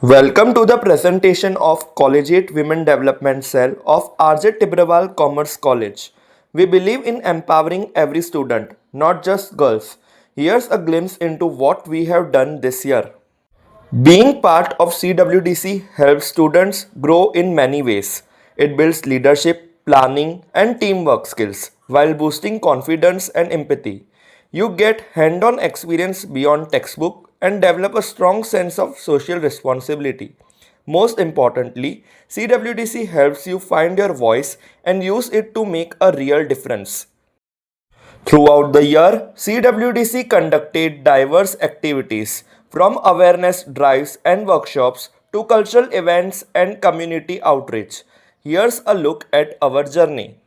Welcome to the presentation of Collegiate Women Development Cell of RJ Tibrawal Commerce College. We believe in empowering every student, not just girls. Here's a glimpse into what we have done this year. Being part of CWDC helps students grow in many ways. It builds leadership, planning, and teamwork skills while boosting confidence and empathy. You get hand on experience beyond textbook and develop a strong sense of social responsibility. Most importantly, CWDC helps you find your voice and use it to make a real difference. Throughout the year, CWDC conducted diverse activities from awareness drives and workshops to cultural events and community outreach. Here's a look at our journey.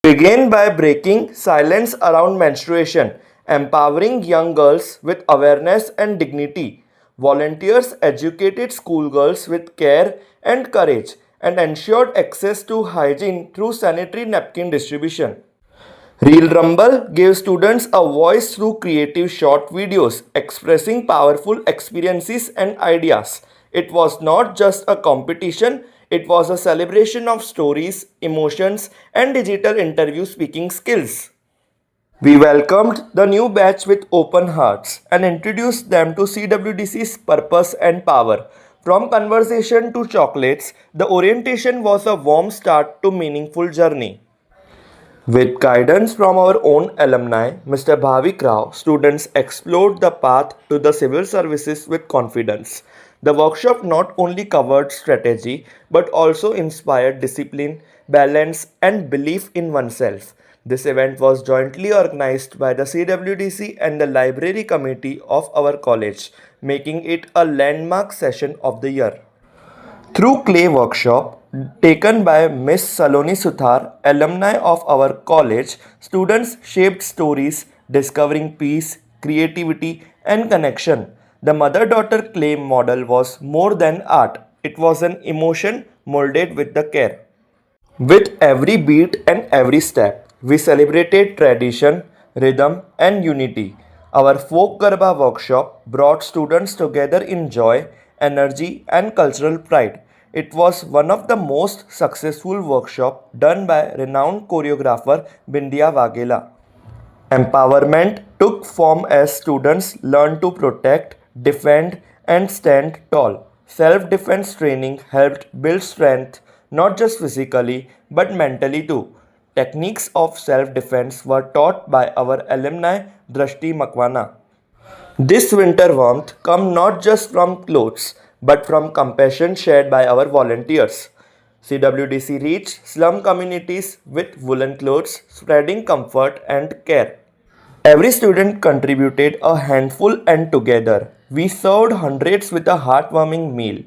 Begin by breaking silence around menstruation, empowering young girls with awareness and dignity. Volunteers educated schoolgirls with care and courage and ensured access to hygiene through sanitary napkin distribution. Real Rumble gave students a voice through creative short videos expressing powerful experiences and ideas. It was not just a competition, it was a celebration of stories, emotions, and digital interview speaking skills. We welcomed the new batch with open hearts and introduced them to CWDC's purpose and power. From conversation to chocolates, the orientation was a warm start to meaningful journey. With guidance from our own alumni, Mr. Bhavik Rao, students explored the path to the civil services with confidence. The workshop not only covered strategy but also inspired discipline, balance, and belief in oneself. This event was jointly organized by the CWDC and the library committee of our college, making it a landmark session of the year. Through clay workshop taken by Miss Saloni Suthar, alumni of our college, students shaped stories discovering peace, creativity, and connection. The mother-daughter clay model was more than art. It was an emotion molded with the care. With every beat and every step, we celebrated tradition, rhythm, and unity. Our folk Garba workshop brought students together in joy, energy, and cultural pride. It was one of the most successful workshops done by renowned choreographer Bindia Wagela. Empowerment took form as students learned to protect, defend, and stand tall. Self defense training helped build strength not just physically but mentally too. Techniques of self defense were taught by our alumni Drashti Makwana. This winter warmth comes not just from clothes but from compassion shared by our volunteers. CWDC reached slum communities with woolen clothes, spreading comfort and care. Every student contributed a handful and together we served hundreds with a heartwarming meal.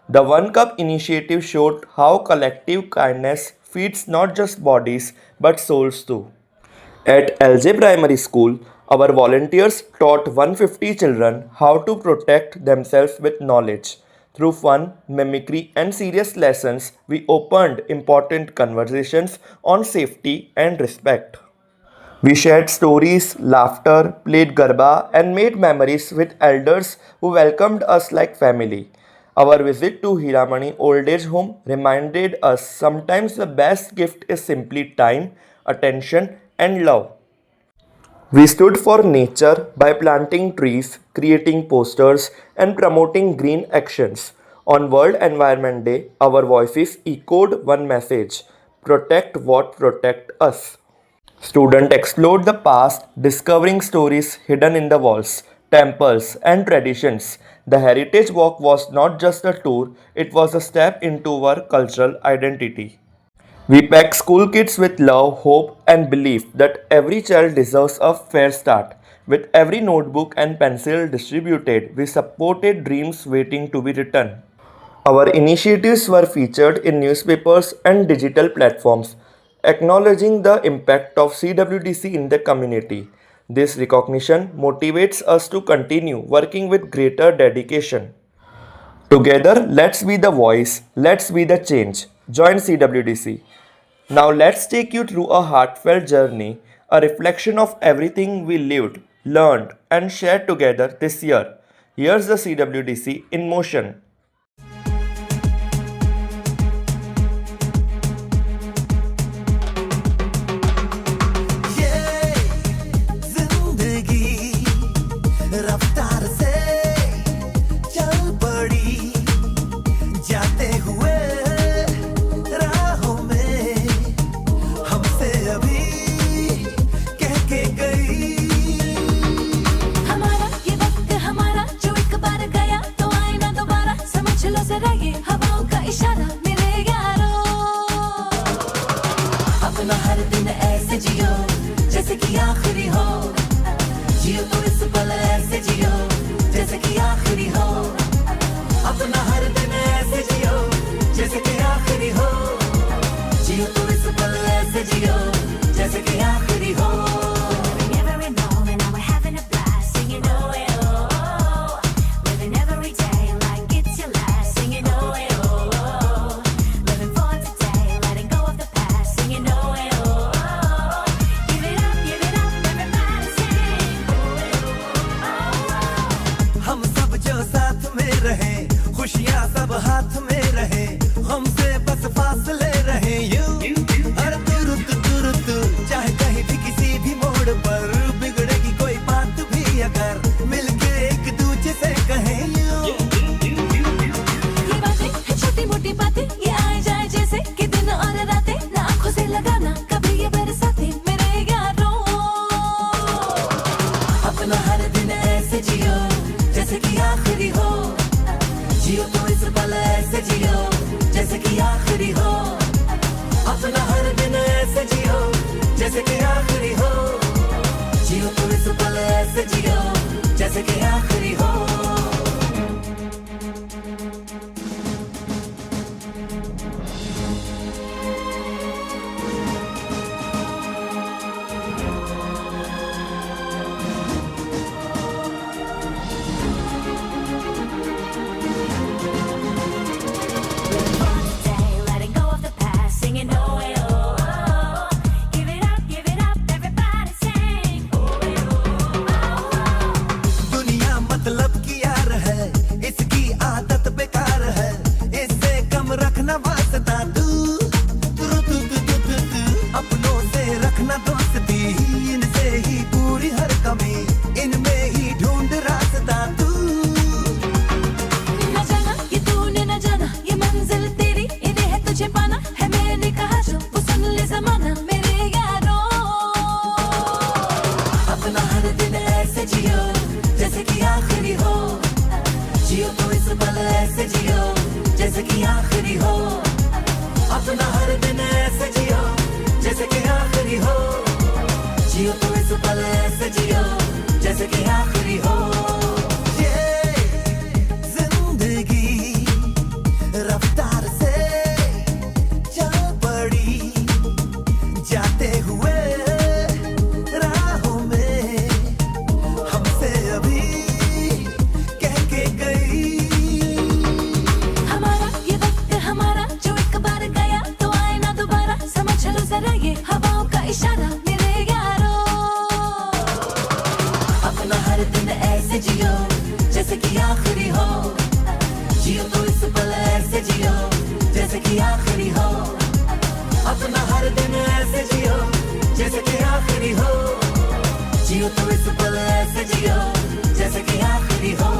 The One Cup initiative showed how collective kindness feeds not just bodies but souls too. At LJ Primary School, our volunteers taught 150 children how to protect themselves with knowledge. Through fun, mimicry, and serious lessons, we opened important conversations on safety and respect. We shared stories, laughter, played garba, and made memories with elders who welcomed us like family. Our visit to Hiramani Old Age Home reminded us sometimes the best gift is simply time, attention, and love. We stood for nature by planting trees, creating posters, and promoting green actions. On World Environment Day, our voices echoed one message: protect what protect us. Students explored the past, discovering stories hidden in the walls, temples, and traditions. The Heritage Walk was not just a tour, it was a step into our cultural identity. We pack school kids with love, hope, and belief that every child deserves a fair start. With every notebook and pencil distributed, we supported dreams waiting to be written. Our initiatives were featured in newspapers and digital platforms, acknowledging the impact of CWDC in the community. This recognition motivates us to continue working with greater dedication. Together, let's be the voice, let's be the change. Join CWDC. Now, let's take you through a heartfelt journey, a reflection of everything we lived, learned, and shared together this year. Here's the CWDC in motion. पड़ी जाते हुए राहों में हमसे अभी कह के गई। हमारा ये वक्त हमारा जो एक बार गया तो आए ना दोबारा, समझ लो जरा ये हवाओं का इशारा मेरे यारों। अपना हर दिन ऐसे जियो जैसे कि आखिरी हो, जियो तो इस पल ऐसे जियो जैसे कि आखिरी हो। अपना हर दिन ऐसे जियो जैसे कि आखिरी हो, जियो तो इस पल ऐसे जियो जैसे कि आखिरी हो। हम सब जो साथ में रहे, खुशियाँ सब हाथ में रहे, हमसे बस फासले रहे यूं। हर तुरुत चाहे कहीं भी किसी भी मोड़ पर बिगड़ेगी कोई बात भी अगर मिलके एक दूजे से कहें यूं। ये बातें हैं छोटी मोटी बातें, ये आए जाए जैसे कि दिन और रातें, ना आंखों से लगाना कभी ये बरसाते मेरे यारों। अपना हर दिन ऐसे जियो जैसे कि आखिरी हो, जियो तो इस पल ऐसे जियो जैसे कि आखिरी हो। अपना हर दिन ऐसे जियो जैसे कि आखिरी हो, जियो तो इस पल ऐसे जियो जैसे कि आखिरी हो। Letting go of the past, singing oh eh, oh oh. Give it up, everybody sing oh eh, oh oh. दुनिया मतलब की यार है, इसकी आदत बेकार है, इससे कम रखना वास्ता तू। अपनों से रखना दोस्ती, इनसे ही पूरी हर कमी, इनमें ही ढूंढ रास्ता तू। न जाना ये तूने न जाना, ये मंजिल तेरी इन्हें है तुझे पाना, है मैंने कहा जो वो सुन ले जमाना मेरे यारों। अपना हर दिन ऐसे जियो जैसे कि आखिरी हो, जियो तो इस पल ऐसे जियो जैसे कि आखिरी हो। अपना हर दिन ऐसे जियो जैसे कि आखिरी हो, जियो तो इस पल ऐसे जियो जैसे कि आखिरी हो। ये जिंदगी रफ्तार से चल पड़ी जाते हुए राहों में हमसे अभी कह के गई। हमारा ये वक्त हमारा जो एक बार गया तो आए ना दोबारा, समझ लो जरा ये हवाओं का इशारा मेरे यारों। अपना हर दिन ऐसे जियो जैसे कि आखिरी हो, जियो तो इस पल ऐसे जियो जैसे कि आखिरी हो। अपना हर दिन ऐसे जियो जैसे कि आखिरी हो, जियो तो इस पल ऐसे जियो जैसे कि आखिरी हो।